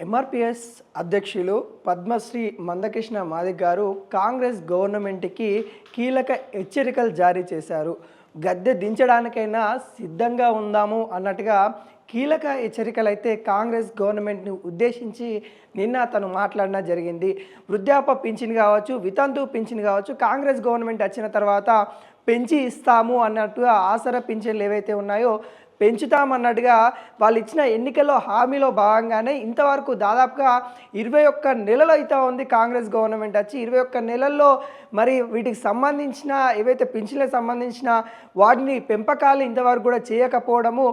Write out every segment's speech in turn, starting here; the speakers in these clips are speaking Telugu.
ఎంఆర్పిఎస్ అధ్యక్షులు పద్మశ్రీ మందకృష్ణ మాదిగ గారు కాంగ్రెస్ గవర్నమెంట్కి కీలక హెచ్చరికలు జారీ చేశారు. గద్దె దించడానికైనా సిద్ధంగా ఉందాము అన్నట్టుగా కీలక హెచ్చరికలు అయితే కాంగ్రెస్ గవర్నమెంట్ని ఉద్దేశించి నిన్న తను మాట్లాడడం జరిగింది. వృద్ధాప్య పింఛన్ కావచ్చు, వితంతు పింఛన్ కావచ్చు, కాంగ్రెస్ గవర్నమెంట్ వచ్చిన తర్వాత పెంచి ఇస్తాము అన్నట్టుగా ఆసరా పింఛన్లు ఏవైతే ఉన్నాయో పెంచుతామన్నట్టుగా వాళ్ళు ఇచ్చిన ఎన్నికల్లో హామీలో భాగంగానే ఇంతవరకు దాదాపుగా 21 నెలలు అయితే ఉంది కాంగ్రెస్ గవర్నమెంట్ వచ్చి. 21 నెలల్లో మరి వీటికి సంబంధించిన ఏవైతే పింఛన్లకు సంబంధించిన వాటిని పెంపకాలు ఇంతవరకు కూడా చేయకపోవడము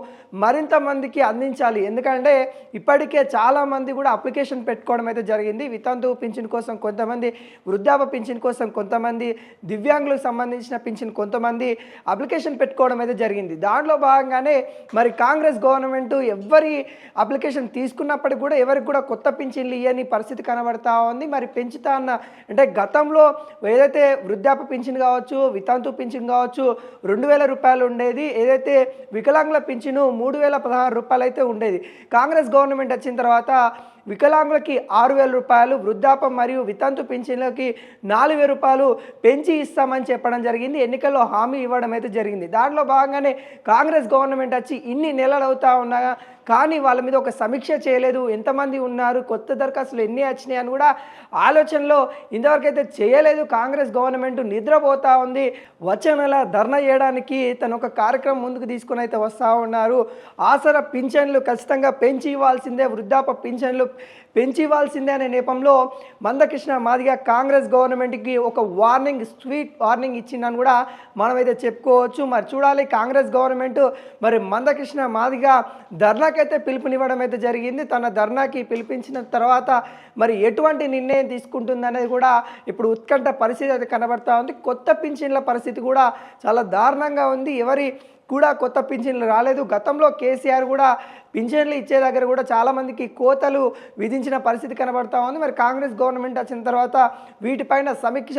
మరింత మందికి అందించాలి. ఎందుకంటే ఇప్పటికే చాలామంది కూడా అప్లికేషన్ పెట్టుకోవడం అయితే జరిగింది. వితంతు పింఛన్ కోసం కొంతమంది, వృద్ధాప్య పింఛన్ కోసం కొంతమంది, దివ్యాంగులకు సంబంధించిన పింఛన్ కొంతమంది అప్లికేషన్ పెట్టుకోవడం అయితే జరిగింది. దాంట్లో భాగంగానే మరి కాంగ్రెస్ గవర్నమెంట్ ఎవరి అప్లికేషన్ తీసుకున్నప్పటికీ కూడా ఎవరికి కూడా కొత్త పింఛన్లు ఇవ్వని పరిస్థితి కనబడతా ఉంది. మరి పెంచుతా అన్న అంటే గతంలో ఏదైతే వృద్ధాప్య పింఛన్ కావచ్చు, వితంతు పింఛన్ కావచ్చు 2000 రూపాయలు ఉండేది. ఏదైతే వికలాంగుల పింఛను 3016 రూపాయలు అయితే ఉండేది. కాంగ్రెస్ గవర్నమెంట్ వచ్చిన తర్వాత వికలాంగులకి 6000 రూపాయలు, వృద్ధాప్యం మరియు వితంతు పింఛన్లకి 4000 రూపాయలు పెంచి ఇస్తామని చెప్పడం జరిగింది. ఎన్నికల్లో హామీ ఇవ్వడం అయితే జరిగింది. దాంట్లో భాగంగానే కాంగ్రెస్ గవర్నమెంట్ వచ్చి ఇన్ని నెలలు అవుతా ఉన్నా కానీ వాళ్ళ మీద ఒక సమీక్ష చేయలేదు. ఎంతమంది ఉన్నారు, కొత్త దరఖాస్తులు ఎన్ని వచ్చినాయి అని కూడా ఆలోచనలో ఇంతవరకు అయితే చేయలేదు. కాంగ్రెస్ గవర్నమెంట్ నిద్రపోతూ ఉంది. వచ్చే నెల ధర్నా చేయడానికి తను ఒక కార్యక్రమం ముందుకు తీసుకుని అయితే వస్తూ ఉన్నారు. ఆసరా పింఛన్లు ఖచ్చితంగా పెంచి ఇవ్వాల్సిందే, వృద్ధాప్య పింఛన్లు పెంచి ఇవ్వాల్సిందే అనే నేపథ్యంలో మందకృష్ణ మాదిగ కాంగ్రెస్ గవర్నమెంట్కి ఒక వార్నింగ్, స్వీట్ వార్నింగ్ ఇచ్చిందని కూడా మనమైతే చెప్పుకోవచ్చు. మరి చూడాలి కాంగ్రెస్ గవర్నమెంట్ మరి మందకృష్ణ మాదిగ ధర్నాకైతే పిలుపునివ్వడం అయితే జరిగింది. తన ధర్నాకి పిలిపించిన తర్వాత మరి ఎటువంటి నిర్ణయం తీసుకుంటుందనేది కూడా ఇప్పుడు ఉత్కంఠ పరిస్థితి అయితే కనబడతా ఉంది. కొత్త పింఛన్ల పరిస్థితి కూడా చాలా దారుణంగా ఉంది. ఎవరి కూడా కొత్త పింఛన్లు రాలేదు. గతంలో కేసీఆర్ కూడా పింఛన్లు ఇచ్చే దగ్గర కూడా చాలామందికి కోతలు విధించిన పరిస్థితి కనబడతా ఉంది. మరి కాంగ్రెస్ గవర్నమెంట్ వచ్చిన తర్వాత వీటిపైన సమీక్ష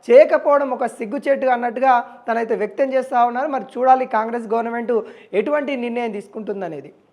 చేయకపోవడం ఒక సిగ్గుచేటుగా అన్నట్టుగా తనైతే వ్యక్తం చేస్తూ ఉన్నారు. మరి చూడాలి కాంగ్రెస్ గవర్నమెంట్ ఎటువంటి నిర్ణయం తీసుకుంటుందనేది.